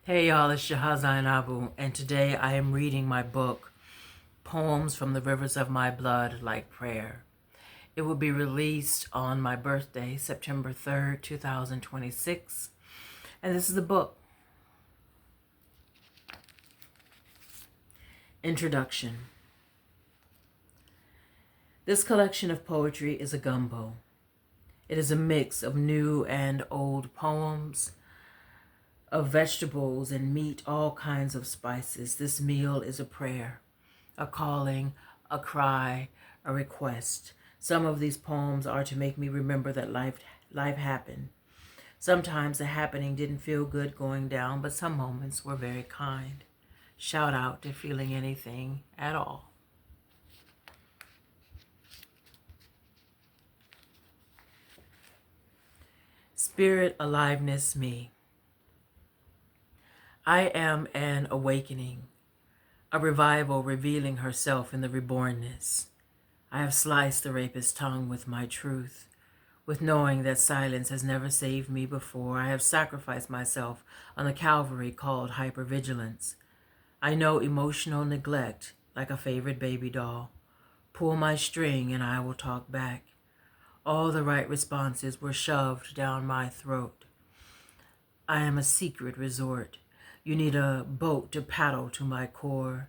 Hey y'all, it's Shahazan Abu, and today I am reading my book, Poems from the Rivers of My Blood Like Prayer. It will be released on my birthday, September 3rd, 2026, and this is the book. Introduction. This collection of poetry is a gumbo. It is a mix of new and old poems, of vegetables and meat, all kinds of spices. This meal is a prayer, a calling, a cry, a request. Some of these poems are to make me remember that life happened. Sometimes the happening didn't feel good going down, but some moments were very kind. Shout out to feeling anything at all. Spirit aliveness me. I am an awakening, a revival revealing herself in the rebornness. I have sliced the rapist's tongue with my truth, with knowing that silence has never saved me before. I have sacrificed myself on the Calvary called hypervigilance. I know emotional neglect like a favorite baby doll. Pull my string and I will talk back. All the right responses were shoved down my throat. I am a secret resort. You need a boat to paddle to my core.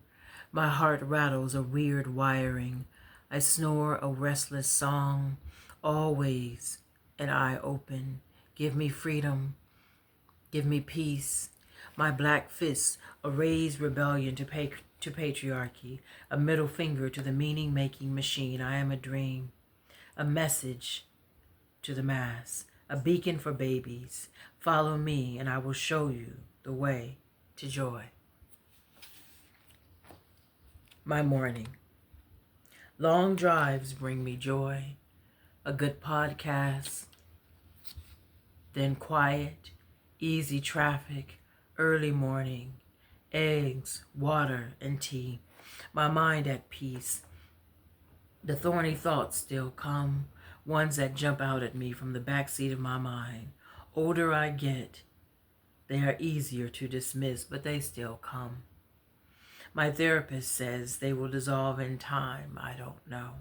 My heart rattles a weird wiring. I snore a restless song. Always an eye open. Give me freedom. Give me peace. My black fists, a raised rebellion to patriarchy, a middle finger to the meaning-making machine. I am a dream, a message to the mass, a beacon for babies. Follow me and I will show you the way to joy. My morning. Long drives bring me joy, a good podcast, then quiet, easy traffic, early morning, eggs, water, and tea. My mind at peace. The thorny thoughts still come, ones that jump out at me from the backseat of my mind. Older I get, they are easier to dismiss, but they still come. My therapist says they will dissolve in time. I don't know.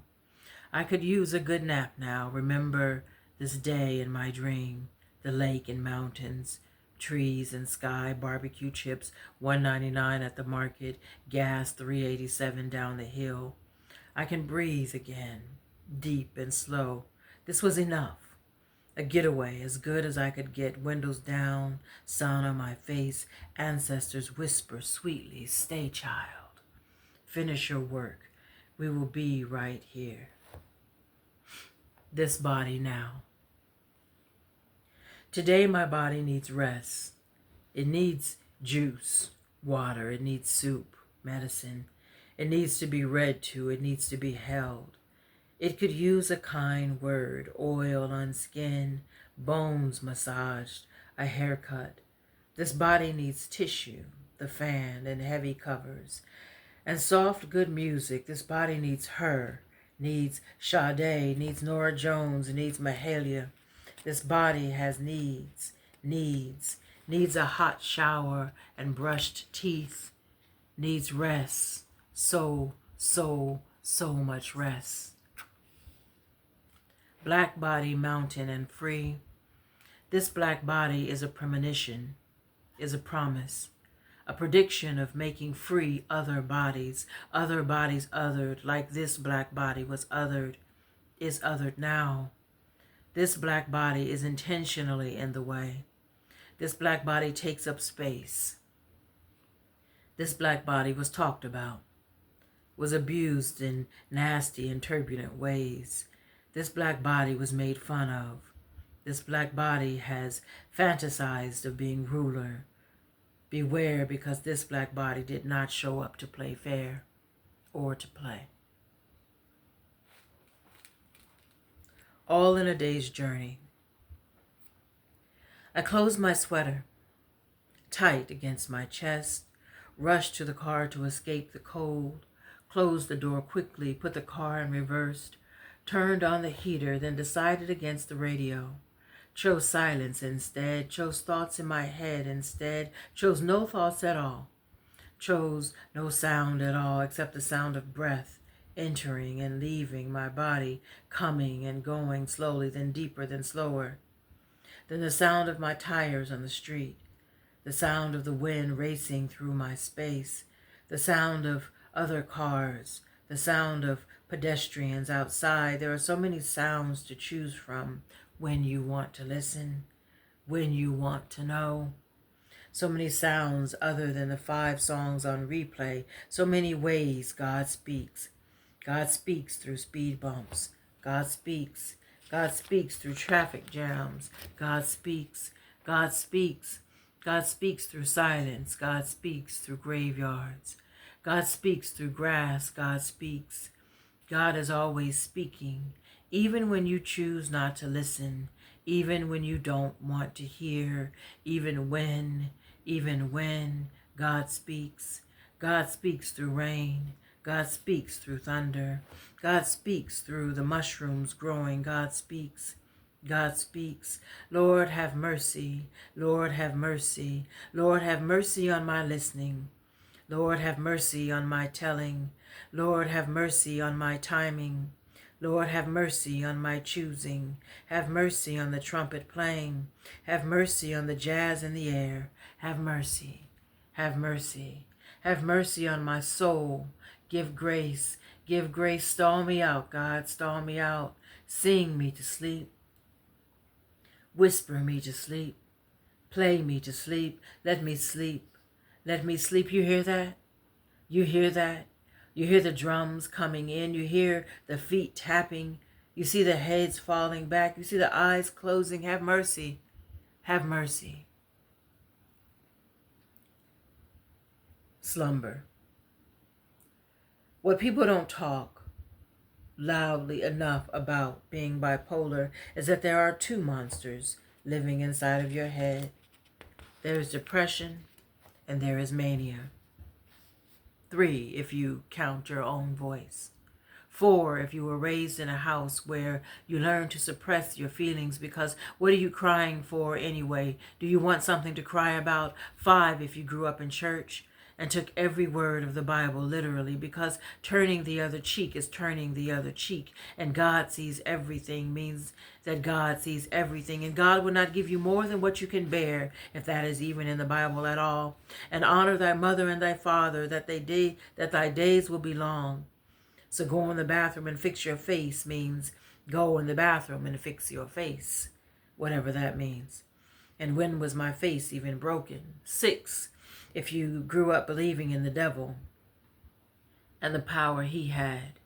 I could use a good nap now. Remember this day in my dream, the lake and mountains, trees and sky, barbecue chips, $1.99 at the market, gas $3.87 down the hill. I can breathe again, deep and slow. This was enough. A getaway as good as I could get, windows down, sun on my face, ancestors whisper sweetly, stay child, finish your work, we will be right here. This body now. Today my body needs rest. It needs juice, water, it needs soup, medicine. It needs to be read to, it needs to be held. It could use a kind word, oil on skin, bones massaged, a haircut. This body needs tissue, the fan, and heavy covers, and soft, good music. This body needs her, needs Sade, needs Nora Jones, needs Mahalia. This body has needs a hot shower and brushed teeth, needs rest, so much rest. Black body, mountain and free. This black body is a premonition, is a promise, a prediction of making free other bodies othered like this black body was othered, is othered now. This black body is intentionally in the way. This black body takes up space. This black body was talked about, was abused in nasty and turbulent ways. This black body was made fun of. This black body has fantasized of being ruler. Beware, because this black body did not show up to play fair or to play. All in a day's journey. I closed my sweater tight against my chest, rushed to the car to escape the cold, closed the door quickly, put the car in reverse, turned on the heater, then decided against the radio. chose silence instead, chose thoughts in my head instead, chose no thoughts at all, chose no sound at all except the sound of breath entering and leaving my body, coming and going slowly, then deeper, then slower, then the sound of my tires on the street, the sound of the wind racing through my space, the sound of other cars, the sound of pedestrians outside. There are so many sounds to choose from when you want to listen, when you want to know. So many sounds other than the 5 songs on replay. So many ways God speaks. God speaks through speed bumps. God speaks. God speaks through traffic jams. God speaks. God speaks. God speaks through silence. God speaks through graveyards. God speaks through grass. God speaks. God is always speaking, even when you choose not to listen, even when you don't want to hear, even when God speaks. God speaks through rain. God speaks through thunder. God speaks through the mushrooms growing. God speaks. God speaks. Lord, have mercy. Lord, have mercy. Lord, have mercy on my listening. Lord, have mercy on my telling. Lord, have mercy on my timing. Lord, have mercy on my choosing. Have mercy on the trumpet playing. Have mercy on the jazz in the air. Have mercy. Have mercy. Have mercy on my soul. Give grace. Give grace. Stall me out, God. Stall me out. Sing me to sleep. Whisper me to sleep. Play me to sleep. Let me sleep. Let me sleep. You hear that? You hear that? You hear the drums coming in. You hear the feet tapping. You see the heads falling back. You see the eyes closing. Have mercy. Have mercy. Slumber. What people don't talk loudly enough about being bipolar is that there are 2 monsters living inside of your head. There is depression and there is mania. 3, if you count your own voice. 4, if you were raised in a house where you learn to suppress your feelings because what are you crying for anyway? Do you want something to cry about? 5, if you grew up in church and took every word of the Bible literally because turning the other cheek is turning the other cheek, and God sees everything means that God sees everything, and God will not give you more than what you can bear, if that is even in the Bible at all. And honor thy mother and thy father, that thy days will be long. So go in the bathroom and fix your face means go in the bathroom and fix your face, whatever that means. And when was my face even broken? 6, if you grew up believing in the devil and the power he had.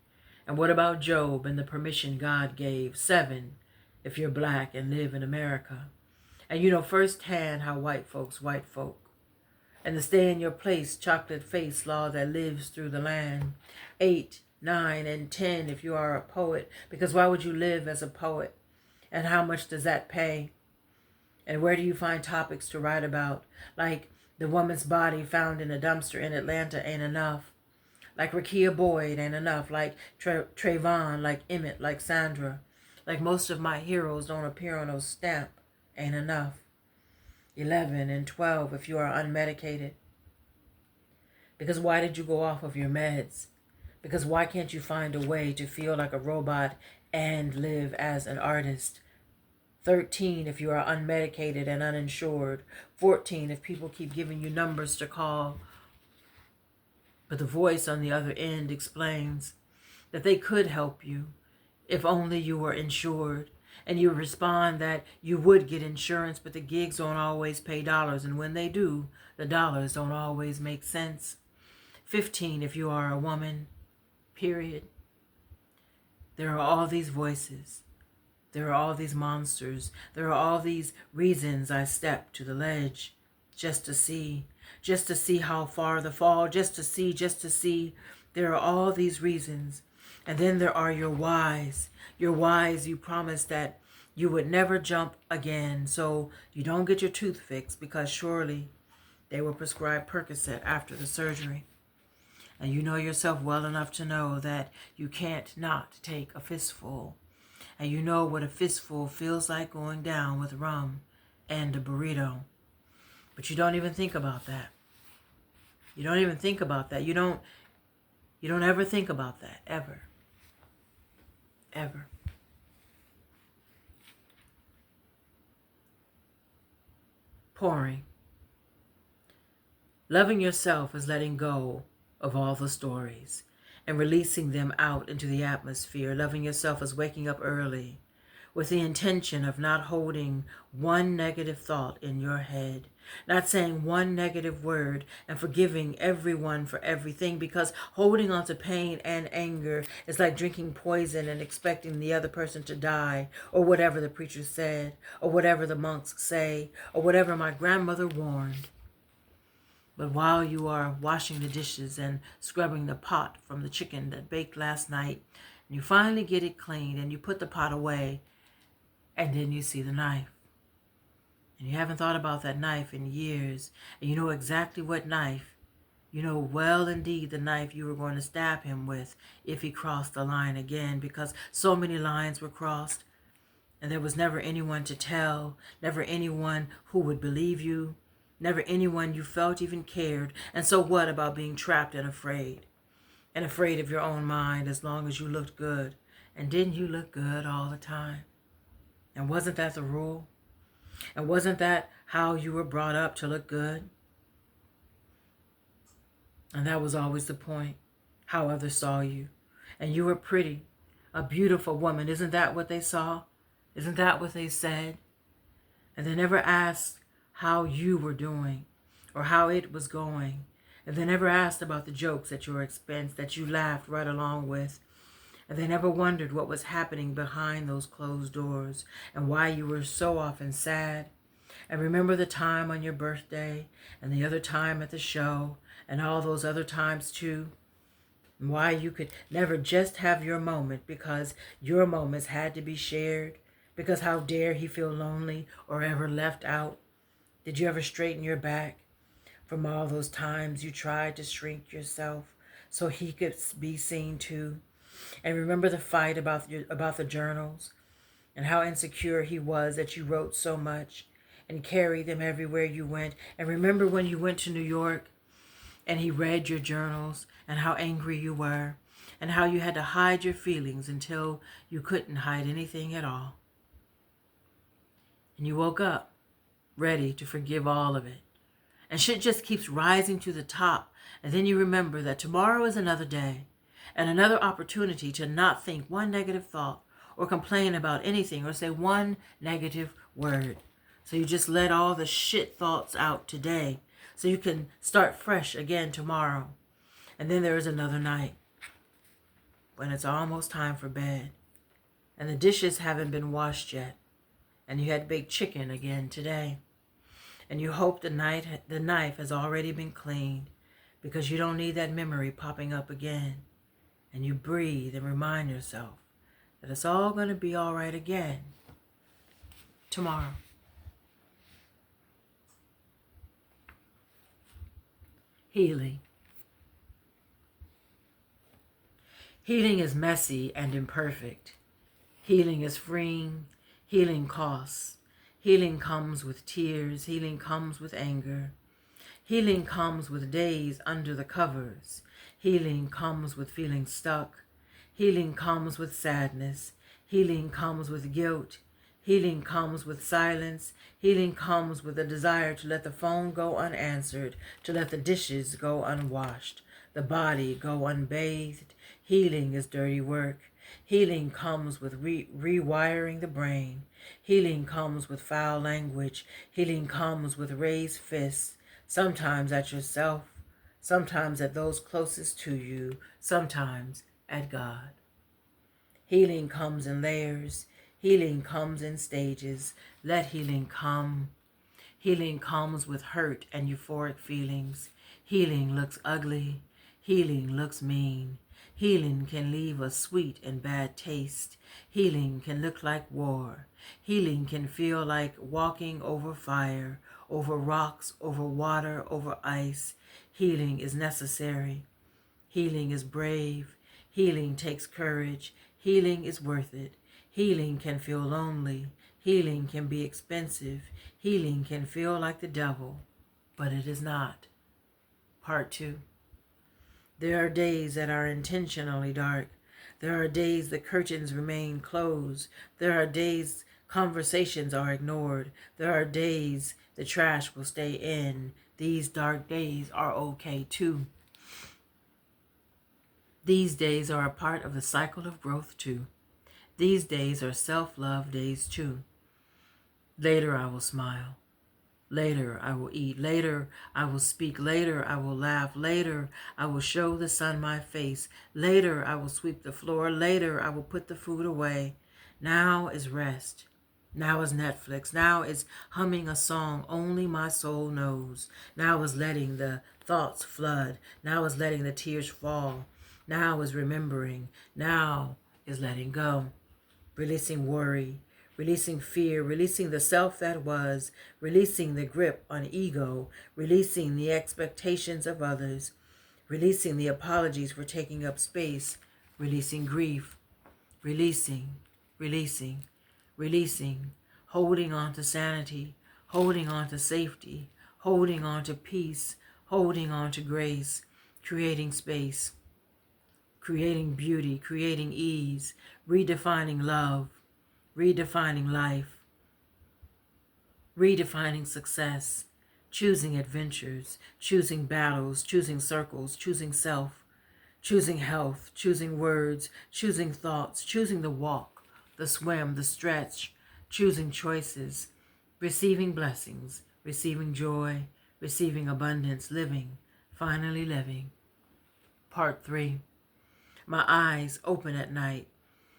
And what about Job and the permission God gave? 7, if you're black and live in America. And you know firsthand how white folk. And the stay in your place, chocolate face law that lives through the land. 8, 9, and 10 if you are a poet. Because why would you live as a poet? And how much does that pay? And where do you find topics to write about? Like the woman's body found in a dumpster in Atlanta ain't enough. Like Rakia Boyd ain't enough. Like Trayvon, like Emmett, like Sandra. Like most of my heroes don't appear on no stamp ain't enough. 11 and 12 if you are unmedicated. Because why did you go off of your meds? Because why can't you find a way to feel like a robot and live as an artist? 13 if you are unmedicated and uninsured. 14 if people keep giving you numbers to call, but the voice on the other end explains that they could help you if only you were insured. And you respond that you would get insurance, but the gigs don't always pay dollars, and when they do, the dollars don't always make sense. 15 if you are a woman, period. There are all these voices. There are all these monsters. There are all these reasons I step to the ledge just to see how far the fall, just to see. There are all these reasons. And then there are your whys. Your whys, you promised that you would never jump again, so you don't get your tooth fixed because surely they will prescribe Percocet after the surgery. And you know yourself well enough to know that you can't not take a fistful. and you know what a fistful feels like going down with rum and a burrito. But you don't even think about that. You don't even think about that. You don't ever think about that, ever. Ever. Pouring. Loving yourself is letting go of all the stories and releasing them out into the atmosphere. Loving yourself is waking up early with the intention of not holding one negative thought in your head, not saying one negative word, and forgiving everyone for everything, because holding on to pain and anger is like drinking poison and expecting the other person to die, or whatever the preacher said, or whatever the monks say, or whatever my grandmother warned. But while you are washing the dishes and scrubbing the pot from the chicken that baked last night, and you finally get it cleaned and you put the pot away, and then you see the knife. And you haven't thought about that knife in years. And you know exactly what knife. You know well indeed the knife you were going to stab him with if he crossed the line again, because so many lines were crossed. And there was never anyone to tell, never anyone who would believe you, never anyone you felt even cared. And so what about being trapped and afraid? And afraid of your own mind as long as you looked good. And didn't you look good all the time? And wasn't that the rule? And wasn't that how you were brought up, to look good? And that was always the point, how others saw you. And you were pretty, a beautiful woman. Isn't that what they saw? Isn't that what they said? And they never asked how you were doing or how it was going. And they never asked about the jokes at your expense that you laughed right along with. And they never wondered what was happening behind those closed doors and why you were so often sad. And remember the time on your birthday and the other time at the show and all those other times too. And why you could never just have your moment, because your moments had to be shared. Because how dare he feel lonely or ever left out? Did you ever straighten your back from all those times you tried to shrink yourself so he could be seen too? And remember the fight about the journals and how insecure he was that you wrote so much and carried them everywhere you went. And remember when you went to New York and he read your journals and how angry you were and how you had to hide your feelings until you couldn't hide anything at all. And you woke up ready to forgive all of it. And shit just keeps rising to the top. And then you remember that tomorrow is another day. And another opportunity to not think one negative thought or complain about anything or say one negative word. So you just let all the shit thoughts out today so you can start fresh again tomorrow. And then there is another night when it's almost time for bed and the dishes haven't been washed yet and you had baked chicken again today. And you hope the knife has already been cleaned because you don't need that memory popping up again. And you breathe and remind yourself that it's all going to be all right again tomorrow. Healing. Healing is messy and imperfect. Healing is freeing. Healing costs. Healing comes with tears. Healing comes with anger. Healing comes with days under the covers. Healing comes with feeling stuck. Healing comes with sadness. Healing comes with guilt. Healing comes with silence. Healing comes with a desire to let the phone go unanswered, to let the dishes go unwashed, the body go unbathed. Healing is dirty work. Healing comes with rewiring the brain. Healing comes with foul language. Healing comes with raised fists, sometimes at yourself, sometimes at those closest to you, sometimes at God. Healing comes in layers. Healing comes in stages. Let healing come. Healing comes with hurt and euphoric feelings. Healing looks ugly. Healing looks mean. Healing can leave a sweet and bad taste. Healing can look like war. Healing can feel like walking over fire, over rocks, over water, over ice. Healing is necessary. Healing is brave. Healing takes courage. Healing is worth it. Healing can feel lonely. Healing can be expensive. Healing can feel like the devil, but it is not. Part 2. There are days that are intentionally dark. There are days the curtains remain closed. There are days conversations are ignored. There are days the trash will stay in. These dark days are okay too. These days are a part of the cycle of growth too. These days are self-love days too. Later I will smile. Later I will eat. Later I will speak. Later I will laugh. Later I will show the sun my face. Later I will sweep the floor. Later I will put the food away. Now is rest. Now is Netflix. Now is humming a song only my soul knows. Now is letting the thoughts flood. Now is letting the tears fall. Now is remembering. Now is letting go. Releasing worry, releasing fear, releasing the self that was, releasing the grip on ego, releasing the expectations of others, releasing the apologies for taking up space, releasing grief, releasing, releasing, releasing, holding on to sanity, holding on to safety, holding on to peace, holding on to grace, creating space, creating beauty, creating ease, redefining love, redefining life, redefining success, choosing adventures, choosing battles, choosing circles, choosing self, choosing health, choosing words, choosing thoughts, choosing the walk, the swim, the stretch, choosing choices, receiving blessings, receiving joy, receiving abundance, living, finally living. Part 3. My eyes open at night.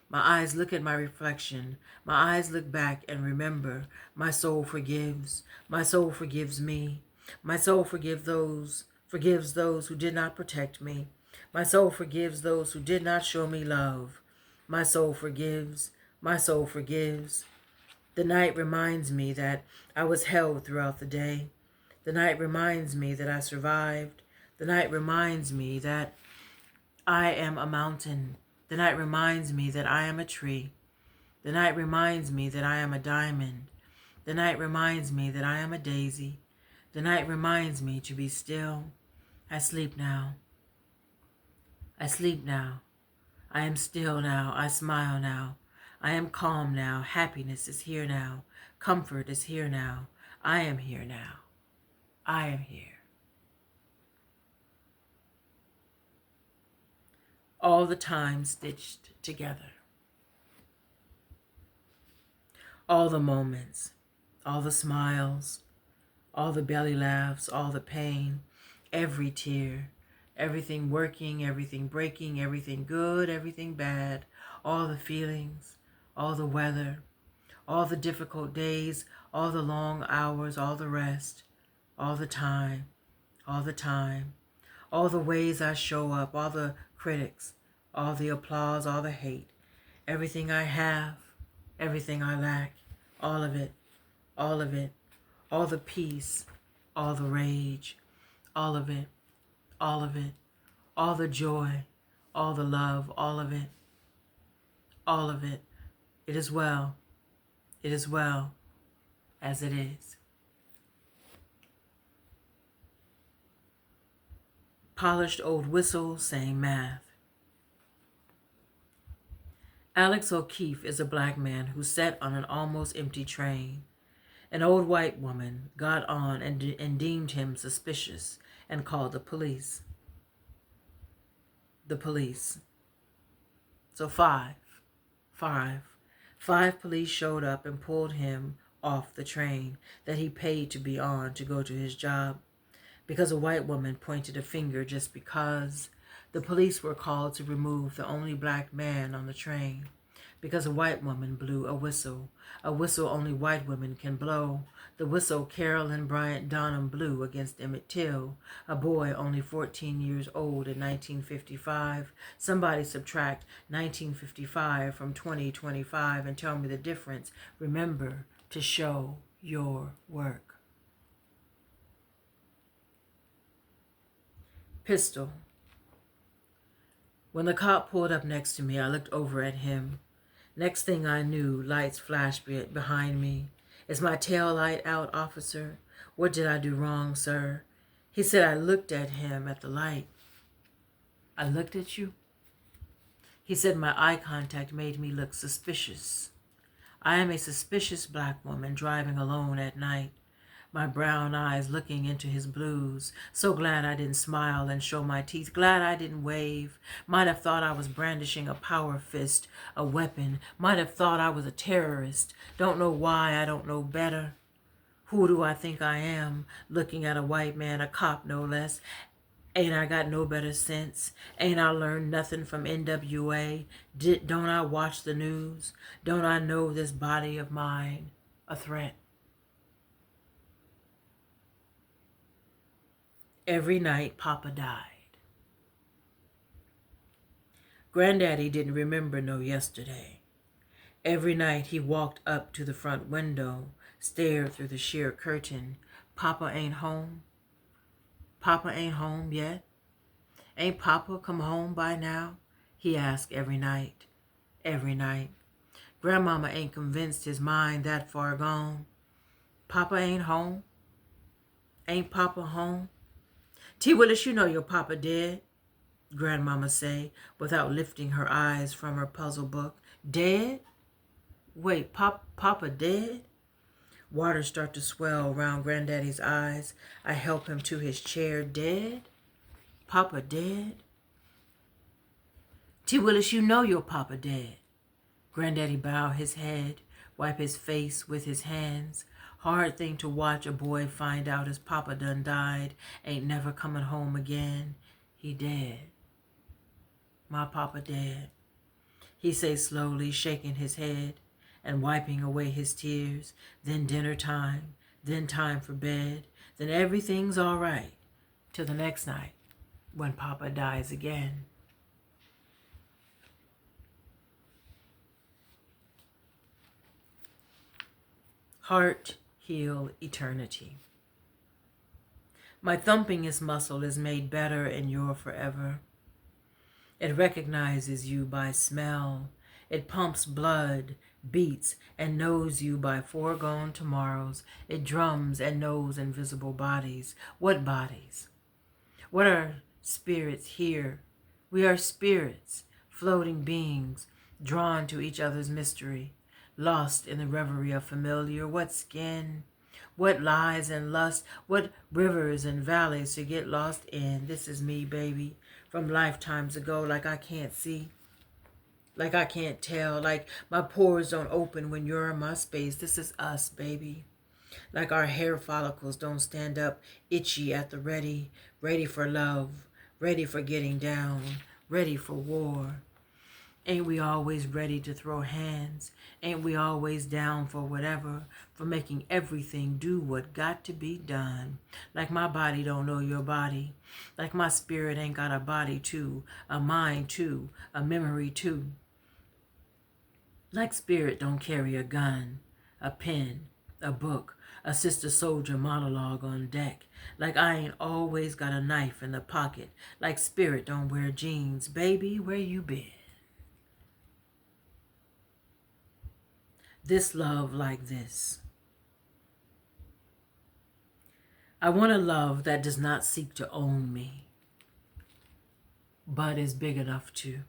My eyes look at my reflection. My eyes look back and remember. My soul forgives. My soul forgives me. My soul forgives those who did not protect me. My soul forgives those who did not show me love. My soul forgives. My soul forgives. The night reminds me that I was held throughout the day. The night reminds me that I survived. The night reminds me that I am a mountain. The night reminds me that I am a tree. The night reminds me that I am a diamond. The night reminds me that I am a daisy. The night reminds me to be still. I sleep now. I sleep now. I am still now. I smile now. I am calm now. Happiness is here now. Comfort is here now. I am here now. I am here. All the time stitched together. All the moments, all the smiles, all the belly laughs, all the pain, every tear, everything working, everything breaking, everything good, everything bad, all the feelings, all the weather, all the difficult days, all the long hours, all the rest, all the time, all the time, all the ways I show up, all the critics, all the applause, all the hate, everything I have, everything I lack, all of it, all of it, all the peace, all the rage, all of it, all of it, all the joy, all the love, all of it, all of it. It is well. It is well as it is. Polished old whistle saying math. Alex O'Keefe is a black man who sat on an almost empty train. An old white woman got on and deemed him suspicious and called the police. The police. So five police showed up and pulled him off the train that he paid to be on to go to his job. Because a white woman pointed a finger just because, the police were called to remove the only black man on the train. Because a white woman blew a whistle only white women can blow, the whistle Carolyn Bryant Donham blew against Emmett Till, a boy only 14 years old in 1955. Somebody subtract 1955 from 2025 and tell me the difference. Remember to show your work. Pistol. When the cop pulled up next to me, I looked over at him. Next thing I knew, lights flashed behind me. Is my tail light out, officer? What did I do wrong, sir? He said. I looked at him at the light. I looked at you? He said my eye contact made me look suspicious. I am a suspicious black woman driving alone at night, my brown eyes looking into his blues. So glad I didn't smile and show my teeth. Glad I didn't wave. Might have thought I was brandishing a power fist, a weapon. Might have thought I was a terrorist. Don't know why, I don't know better. Who do I think I am? Looking at a white man, a cop no less. Ain't I got no better sense? Ain't I learned nothing from NWA? Don't I watch the news? Don't I know this body of mine a threat? Every night Papa died. Granddaddy didn't remember no yesterday. Every night he walked up to the front window, stared through the sheer curtain. Papa ain't home? Papa ain't home yet? Ain't Papa come home by now? He asked every night. Every night. Grandmama ain't convinced his mind that far gone. Papa ain't home? Ain't Papa home? T. Willis, you know your Papa dead, Grandmama say, without lifting her eyes from her puzzle book. Dead? Wait, Papa dead? Water start to swell around Granddaddy's eyes. I help him to his chair. Dead? Papa dead? T. Willis, you know your Papa dead. Granddaddy bow his head, wipe his face with his hands. Hard thing to watch a boy find out his Papa done died, ain't never coming home again. He dead. My Papa dead. He say slowly, shaking his head and wiping away his tears. Then dinner time, then time for bed, then everything's all right till the next night when Papa dies again. Heart heal eternity. My thumpingest muscle is made better in your forever. It recognizes you by smell. It pumps blood, beats, and knows you by foregone tomorrows. It drums and knows invisible bodies. What bodies? What are spirits here? We are spirits, floating beings, drawn to each other's mystery, lost in the reverie of familiar. What skin? What lies and lust? What rivers and valleys to get lost in? This is me, baby, from lifetimes ago, like I can't see, like I can't tell, like my pores don't open when you're in my space. This is us, baby. Like our hair follicles don't stand up itchy at the ready, ready for love, ready for getting down, ready for war. Ain't we always ready to throw hands? Ain't we always down for whatever, for making everything do what got to be done? Like my body don't know your body. Like my spirit ain't got a body too, a mind too, a memory too. Like spirit don't carry a gun, a pen, a book, a sister soldier monologue on deck. Like I ain't always got a knife in the pocket. Like spirit don't wear jeans. Baby, where you been? This love like this. I want a love that does not seek to own me, but is big enough to.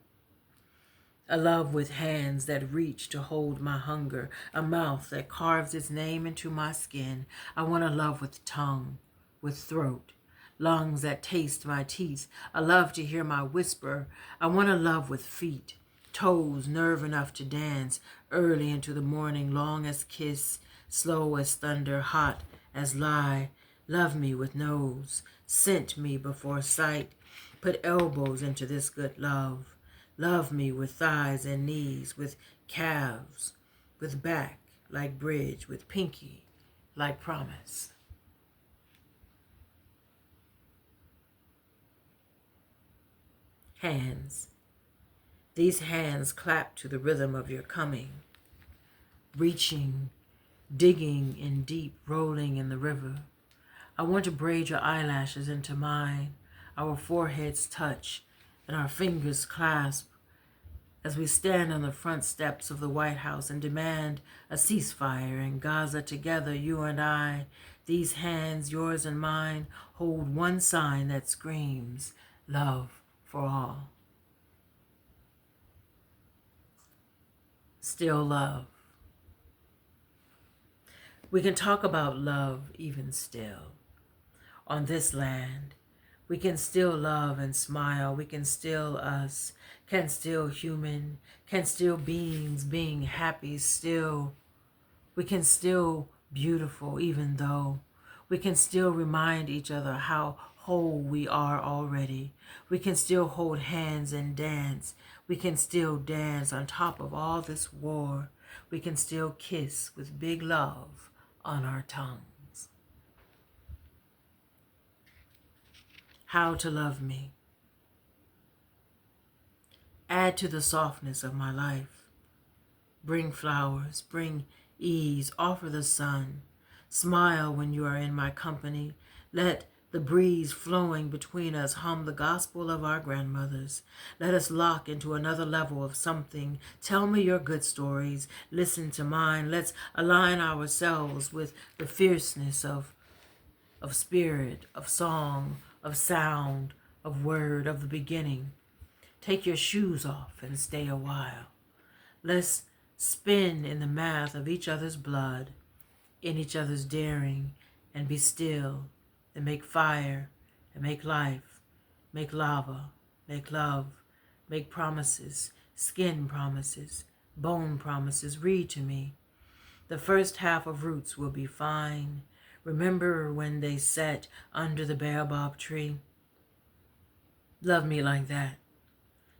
A love with hands that reach to hold my hunger, a mouth that carves its name into my skin. I want a love with tongue, with throat, lungs that taste my teeth, a love to hear my whisper. I want a love with feet, toes, nerve enough to dance early into the morning, long as kiss, slow as thunder, hot as lie. Love me with nose, scent me before sight, put elbows into this good love. Love me with thighs and knees, with calves, with back like bridge, with pinky like promise. Hands. These hands clap to the rhythm of your coming, reaching, digging in deep, rolling in the river. I want to braid your eyelashes into mine, our foreheads touch, and our fingers clasp as we stand on the front steps of the White House and demand a ceasefire in Gaza together, you and I, these hands, yours and mine, hold one sign that screams, love for all. Still love. We can talk about love even still. On this land, we can still love and smile. We can still us, can still human, can still beings being happy still. We can still beautiful even though. We can still remind each other how whole we are already. We can still hold hands and dance. We can still dance on top of all this war. We can still kiss with big love on our tongues. How to love me. Add to the softness of my life. Bring flowers, bring ease, offer the sun. Smile when you are in my company. Let the breeze flowing between us hum the gospel of our grandmothers. Let us lock into another level of something. Tell me your good stories. Listen to mine. Let's align ourselves with the fierceness of spirit, of song, of sound, of word, of the beginning. Take your shoes off and stay a while. Let's spin in the math of each other's blood, in each other's daring, and be still, and make fire, and make life, make lava, make love, make promises, skin promises, bone promises. Read to me. The first half of Roots will be fine. Remember when they sat under the baobab tree? Love me like that.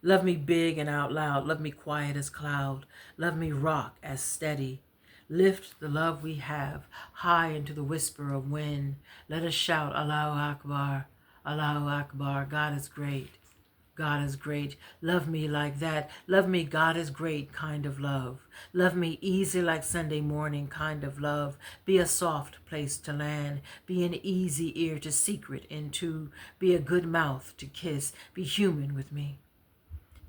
Love me big and out loud. Love me quiet as cloud. Love me rock as steady. Lift the love we have high into the whisper of wind. Let us shout, Allahu Akbar, Allahu Akbar. God is great. God is great. Love me like that. Love me, God is great kind of love. Love me easy like Sunday morning kind of love. Be a soft place to land. Be an easy ear to secret into. Be a good mouth to kiss. Be human with me.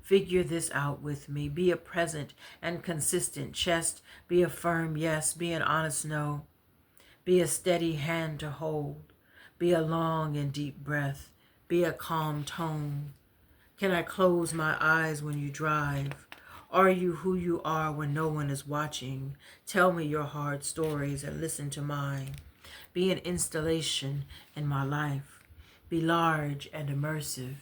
Figure this out with me. Be a present and consistent chest. Be a firm yes. Be an honest no. Be a steady hand to hold. Be a long and deep breath. Be a calm tone. Can I close my eyes when you drive? Are you who you are when no one is watching? Tell me your hard stories and listen to mine. Be an installation in my life. Be large and immersive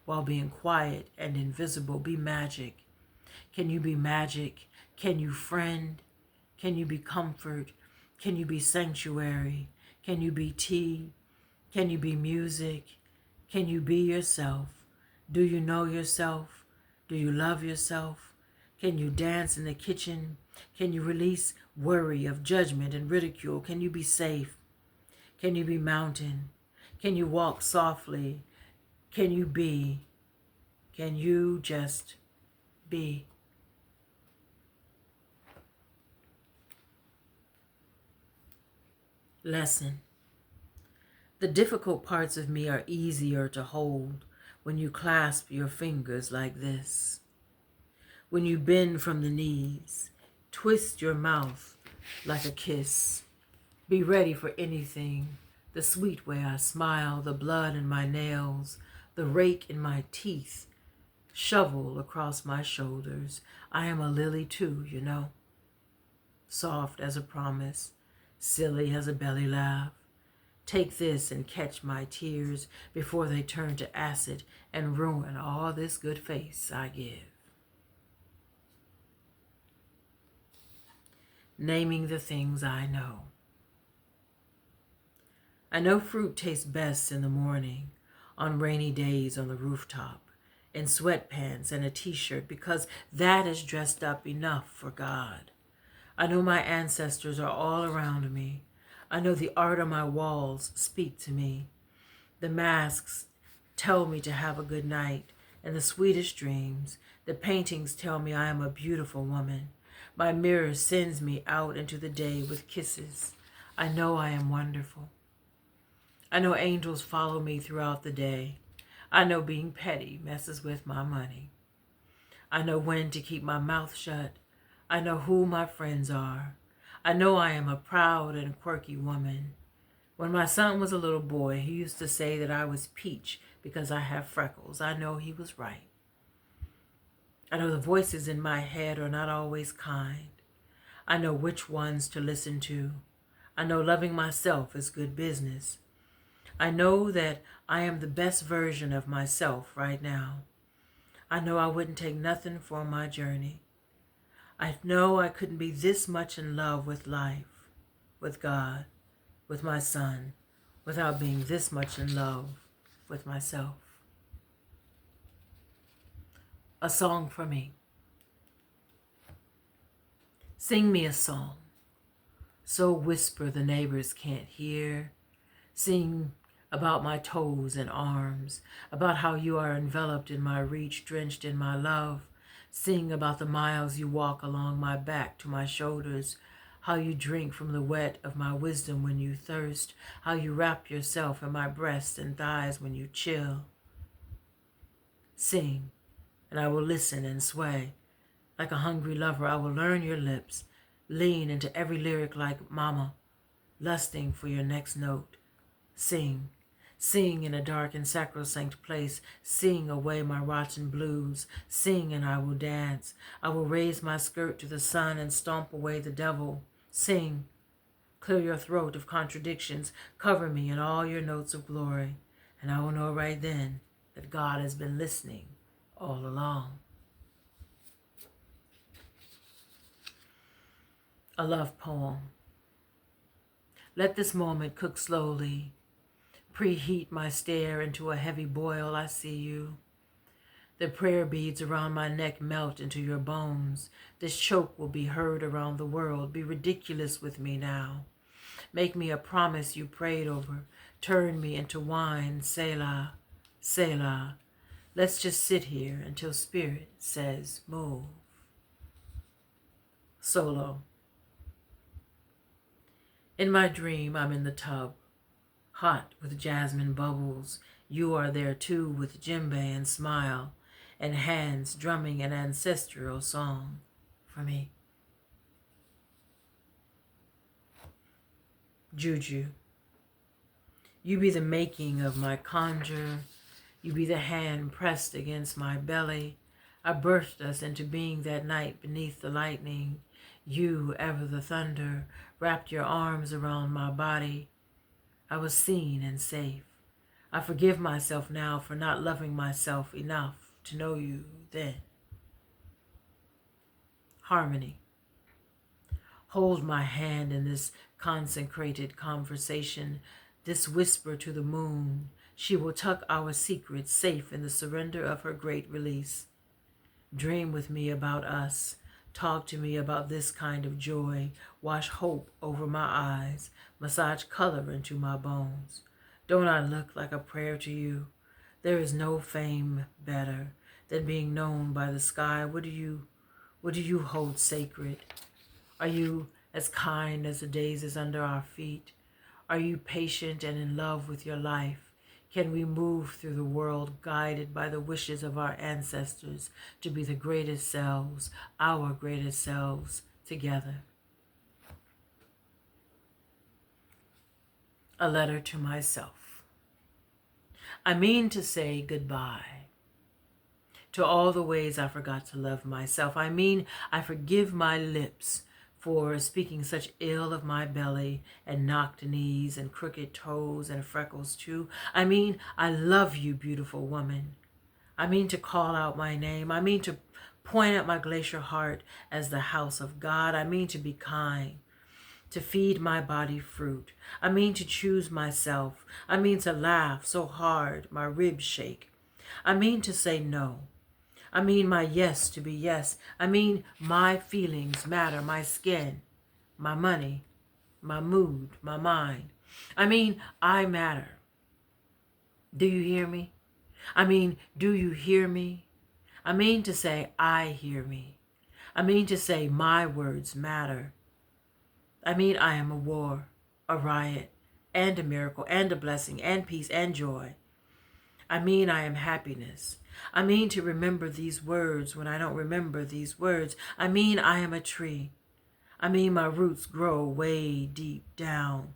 while being quiet and invisible. Be magic. Can you be magic? Can you friend? Can you be comfort? Can you be sanctuary? Can you be tea? Can you be music? Can you be yourself? Do you know yourself? Do you love yourself? Can you dance in the kitchen? Can you release worry of judgment and ridicule? Can you be safe? Can you be mountain? Can you walk softly? Can you be? Can you just be? Lesson. The difficult parts of me are easier to hold when you clasp your fingers like this. When you bend from the knees, twist your mouth like a kiss. Be ready for anything. The sweet way I smile, the blood in my nails, the rake in my teeth, shovel across my shoulders. I am a lily too, you know. Soft as a promise, silly as a belly laugh. Take this and catch my tears before they turn to acid and ruin all this good face I give. Naming the things I know. I know fruit tastes best in the morning, on rainy days on the rooftop, in sweatpants and a t-shirt, because that is dressed up enough for God. I know my ancestors are all around me. I know the art on my walls speak to me. The masks tell me to have a good night and the sweetest dreams. The paintings tell me I am a beautiful woman. My mirror sends me out into the day with kisses. I know I am wonderful. I know angels follow me throughout the day. I know being petty messes with my money. I know when to keep my mouth shut. I know who my friends are. I know I am a proud and quirky woman. When my son was a little boy, he used to say that I was Peach because I have freckles. I know he was right. I know the voices in my head are not always kind. I know which ones to listen to. I know loving myself is good business. I know that I am the best version of myself right now. I know I wouldn't take nothing for my journey. I know I couldn't be this much in love with life, with God, with my son, without being this much in love with myself. A song for me. Sing me a song, so whisper the neighbors can't hear. Sing about my toes and arms, about how you are enveloped in my reach, drenched in my love. Sing about the miles you walk along my back to my shoulders, how you drink from the wet of my wisdom when you thirst, how you wrap yourself in my breasts and thighs when you chill. Sing, and I will listen and sway. Like a hungry lover, I will learn your lips, lean into every lyric like mama, lusting for your next note. Sing, sing in a dark and sacrosanct place. Sing away my rotten blues. Sing and I will dance. I will raise my skirt to the sun and stomp away the devil. Sing, clear your throat of contradictions. Cover me in all your notes of glory. And I will know right then that God has been listening all along. A love poem. Let this moment cook slowly. Preheat my stare into a heavy boil. I see you. The prayer beads around my neck melt into your bones. This choke will be heard around the world. Be ridiculous with me now. Make me a promise you prayed over. Turn me into wine. Selah, Selah. Let's just sit here until spirit says move. Solo. In my dream, I'm in the tub, hot with jasmine bubbles. You are there too with djembe and smile, and hands drumming an ancestral song for me. Juju. You be the making of my conjure. You be the hand pressed against my belly. I birthed us into being that night beneath the lightning. You, ever the thunder, wrapped your arms around my body. I was seen and safe. I forgive myself now for not loving myself enough to know you then. Harmony. Hold my hand in this consecrated conversation, this whisper to the moon. She will tuck our secrets safe in the surrender of her great release. Dream with me about us. Talk to me about this kind of joy. Wash hope over my eyes. Massage color into my bones. Don't I look like a prayer to you? There is no fame better than being known by the sky. What do you hold sacred? Are you as kind as the daisies under our feet? Are you patient and in love with your life? Can we move through the world guided by the wishes of our ancestors to be the greatest selves, our greatest selves, together? A letter to myself. I mean to say goodbye to all the ways I forgot to love myself. I mean, I forgive my lips for speaking such ill of my belly and knocked knees and crooked toes and freckles too. I mean, I love you, beautiful woman. I mean to call out my name. I mean to point at my glacier heart as the house of God. I mean to be kind, to feed my body fruit. I mean to choose myself. I mean to laugh so hard my ribs shake. I mean to say no. I mean my yes to be yes. I mean my feelings matter, my skin, my money, my mood, my mind. I mean I matter. Do you hear me? I mean, do you hear me? I mean to say I hear me. I mean to say my words matter. I mean I am a war, a riot, and a miracle, and a blessing, and peace, and joy. I mean I am happiness. I mean to remember these words when I don't remember these words. I mean I am a tree. I mean my roots grow way deep down.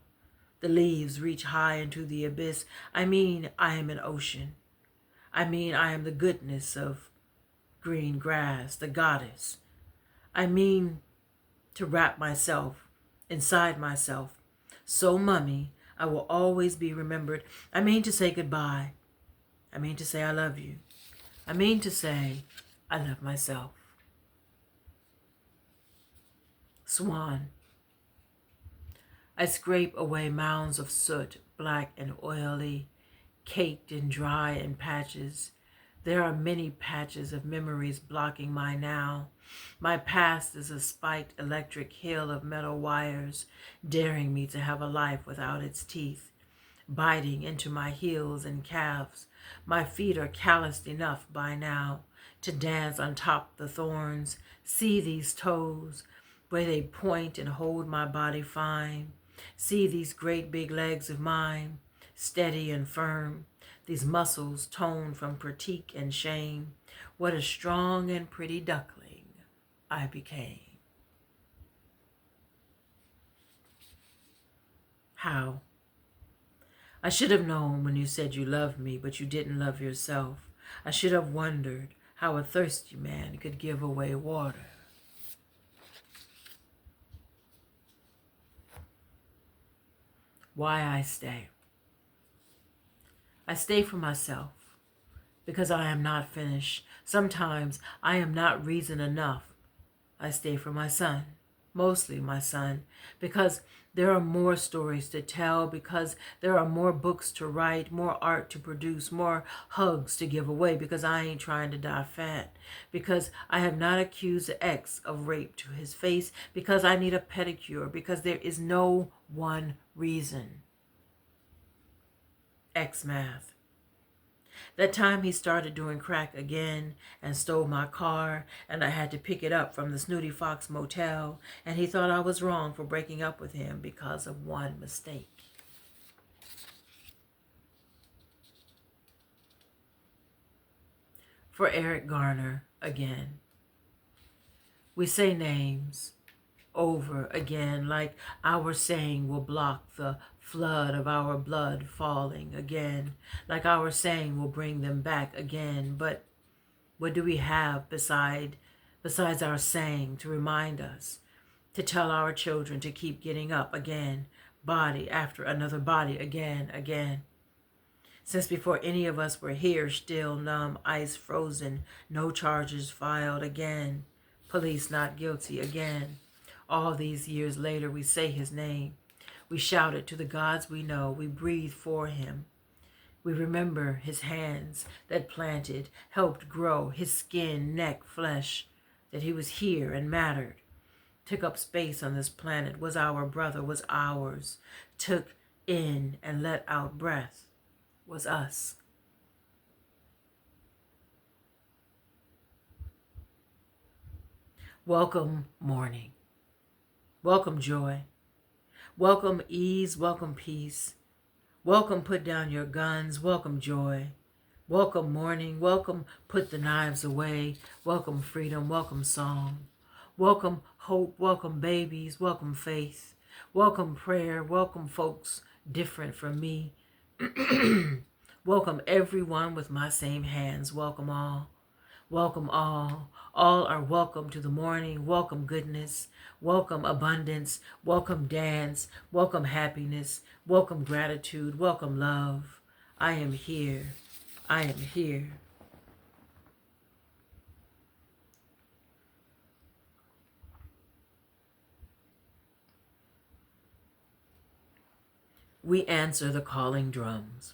The leaves reach high into the abyss. I mean I am an ocean. I mean I am the goodness of green grass, the goddess. I mean to wrap myself inside myself. So mummy, I will always be remembered. I mean to say goodbye. I mean to say I love you. I mean to say I love myself. Swan. I scrape away mounds of soot, black and oily, caked and dry in patches. There are many patches of memories blocking my now. My past is a spiked electric hill of metal wires, daring me to have a life without its teeth, biting into my heels and calves. My feet are calloused enough by now to dance on top the thorns. See these toes, where they point and hold my body fine. See these great big legs of mine, steady and firm. These muscles toned from critique and shame. What a strong and pretty duckling I became. How? I should have known when you said you loved me, but you didn't love yourself. I should have wondered how a thirsty man could give away water. Why I stay. I stay for myself because I am not finished. Sometimes I am not reason enough. I stay for my son, mostly my son, because there are more stories to tell, because there are more books to write, more art to produce, more hugs to give away, because I ain't trying to die fat, because I have not accused the ex of rape to his face, because I need a pedicure, because there is no one reason. X math. That time he started doing crack again and stole my car, and I had to pick it up from the Snooty Fox Motel, and he thought I was wrong for breaking up with him because of one mistake. For Eric Garner again. We say names over again, like our saying will block the flood of our blood falling again, like our saying will bring them back again. But what do we have besides our saying to remind us, to tell our children to keep getting up again, body after another body again? Since before any of us were here, still numb, ice frozen, no charges filed again, police not guilty again. All these years later, we say his name. We shout it to the gods we know. We breathe for him. We remember his hands that planted, helped grow, his skin, neck, flesh, that he was here and mattered, took up space on this planet, was our brother, was ours, took in and let out breath, was us. Welcome morning. Welcome joy. Welcome ease. Welcome peace. Welcome put down your guns. Welcome joy. Welcome morning. Welcome put the knives away. Welcome freedom. Welcome song. Welcome hope. Welcome babies. Welcome faith. Welcome prayer. Welcome folks different from me. Welcome everyone with my same hands. Welcome all. Welcome all. All are welcome to the morning. Welcome goodness. Welcome abundance. Welcome dance. Welcome happiness. Welcome gratitude. Welcome love. I am here. I am here. We answer the calling drums.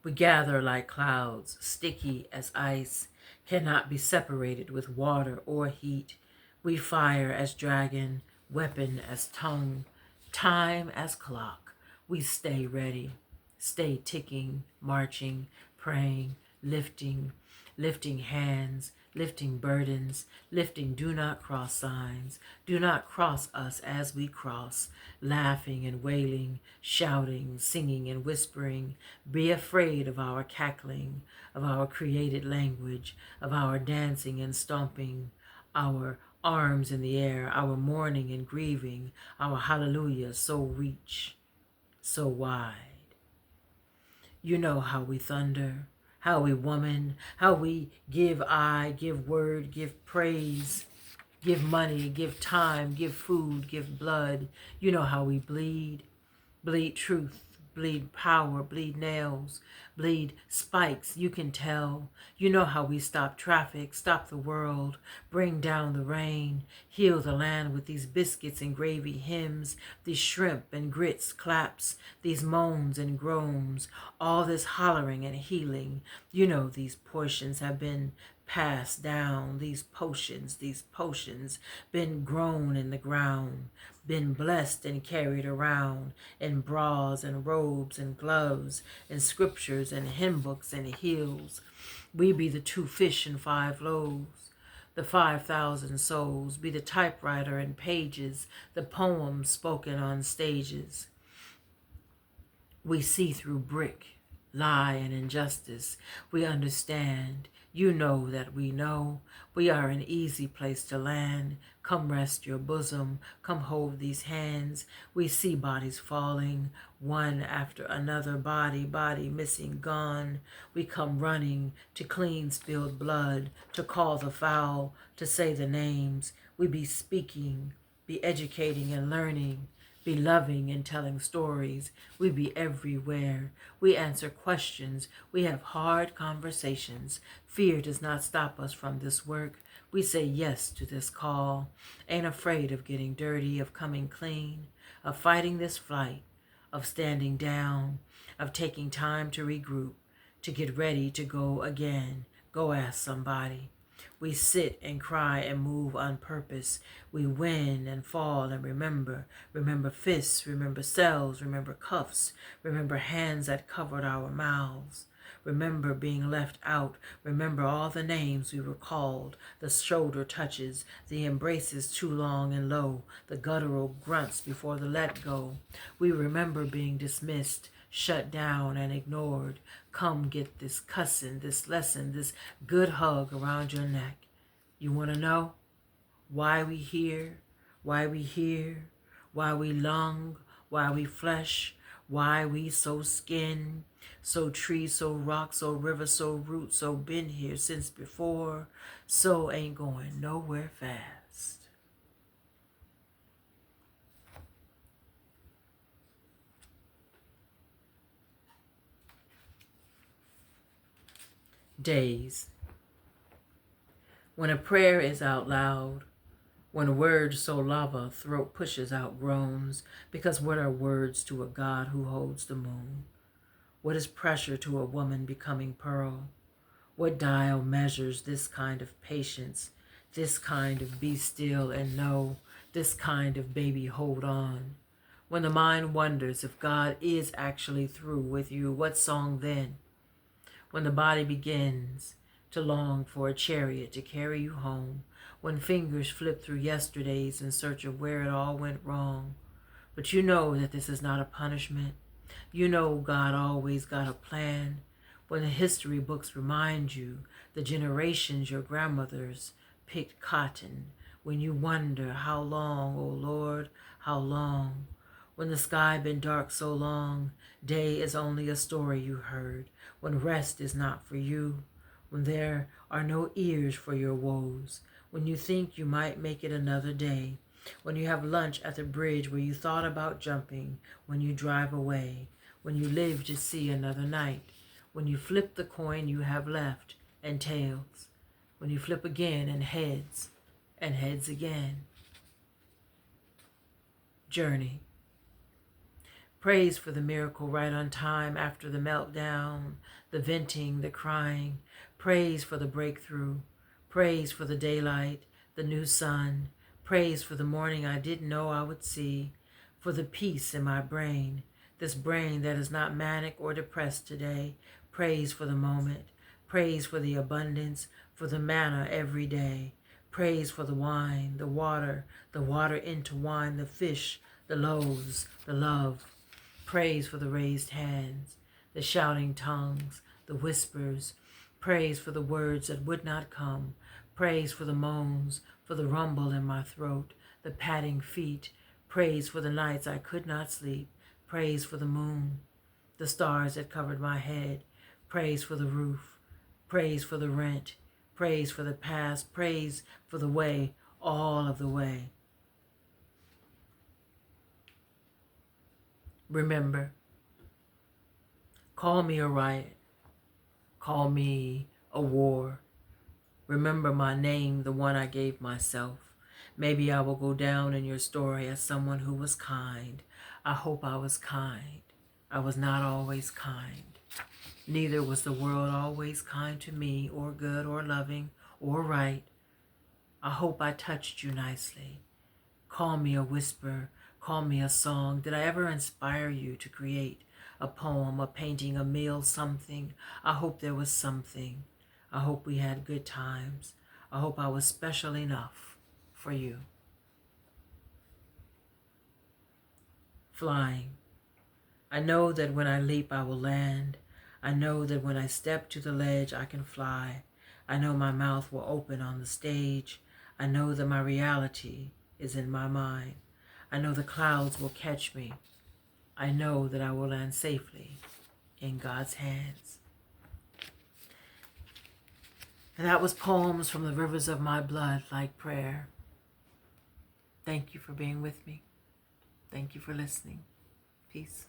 We gather like clouds, sticky as ice, cannot be separated with water or heat. We fire as dragon, weapon as tongue, time as clock. We stay ready, stay ticking, marching, praying, lifting hands, lifting burdens, lifting do not cross signs. Do not cross us as we cross, laughing and wailing, shouting, singing and whispering. Be afraid of our cackling, of our created language, of our dancing and stomping, our arms in the air, our mourning and grieving, our hallelujah so reach, so wide. You know how we thunder, how we woman, how we give eye, give word, give praise, give money, give time, give food, give blood. You know how we bleed truth, bleed power, bleed nails, bleed spikes. You can tell. You know how we stop traffic, stop the world, bring down the rain, heal the land with these biscuits and gravy hymns, these shrimp and grits claps, these moans and groans, all this hollering and healing. You know these portions have been passed down, these potions been grown in the ground, been blessed and carried around in bras and robes and gloves and scriptures and hymn books and heels. We be the 2 fish and 5 loaves, the 5,000 souls, be the typewriter and pages, the poems spoken on stages. We see through brick, lie, and injustice. We understand. You know that we know. We are an easy place to land. Come rest your bosom. Come hold these hands. We see bodies falling, one after another, body missing, gone. We come running to clean spilled blood, to call the foul, to say the names. We be speaking, be educating and learning, be loving and telling stories. We be everywhere. We answer questions. We have hard conversations. Fear does not stop us from this work. We say yes to this call. Ain't afraid of getting dirty, of coming clean, of fighting this flight, of standing down, of taking time to regroup, to get ready to go again. Go ask somebody. We sit and cry and move on purpose. We win and fall and remember. Remember fists, remember cells, remember cuffs, remember hands that covered our mouths. Remember being left out. Remember all the names we were called, the shoulder touches, the embraces too long and low, the guttural grunts before the let go. We remember being dismissed, shut down and ignored. Come get this cussing, this lesson, this good hug around your neck. You want to know why we here, why we here, why we lung, why we flesh, why we so skin, so tree, so rock, so river, so root, so been here since before, so ain't going nowhere fast. Days. When a prayer is out loud, when words so lava, throat pushes out groans, because what are words to a God who holds the moon? What is pressure to a woman becoming pearl? What dial measures this kind of patience, this kind of be still and know, this kind of baby hold on? When the mind wonders if God is actually through with you, what song then? When the body begins to long for a chariot to carry you home, when fingers flip through yesterdays in search of where it all went wrong. But you know that this is not a punishment. You know God always got a plan. When the history books remind you the generations your grandmothers picked cotton, when you wonder how long, oh Lord, how long? When the sky been dark so long, day is only a story you heard, when rest is not for you, when there are no ears for your woes, when you think you might make it another day, when you have lunch at the bridge where you thought about jumping, when you drive away, when you live to see another night, when you flip the coin you have left and tails, when you flip again and heads again. Journey. Praise for the miracle right on time after the meltdown, the venting, the crying. Praise for the breakthrough. Praise for the daylight, the new sun. Praise for the morning I didn't know I would see. For the peace in my brain, this brain that is not manic or depressed today. Praise for the moment. Praise for the abundance, for the manna every day. Praise for the wine, the water into wine, the fish, the loaves, the love. Praise for the raised hands, the shouting tongues, the whispers. Praise for the words that would not come. Praise for the moans, for the rumble in my throat, the padding feet. Praise for the nights I could not sleep. Praise for the moon, the stars that covered my head. Praise for the roof. Praise for the rent. Praise for the past. Praise for the way, all of the way. Remember, call me a riot. Call me a war. Remember my name, the one I gave myself. Maybe I will go down in your story as someone who was kind. I hope I was kind. I was not always kind. Neither was the world always kind to me, or good, or loving, or right. I hope I touched you nicely. Call me a whisper. Call me a song. Did I ever inspire you to create a poem, a painting, a meal, something? I hope there was something. I hope we had good times. I hope I was special enough for you. Flying. I know that when I leap, I will land. I know that when I step to the ledge, I can fly. I know my mouth will open on the stage. I know that my reality is in my mind. I know the clouds will catch me. I know that I will land safely in God's hands. And that was Poems from the Rivers of My Blood, like prayer. Thank you for being with me. Thank you for listening. Peace.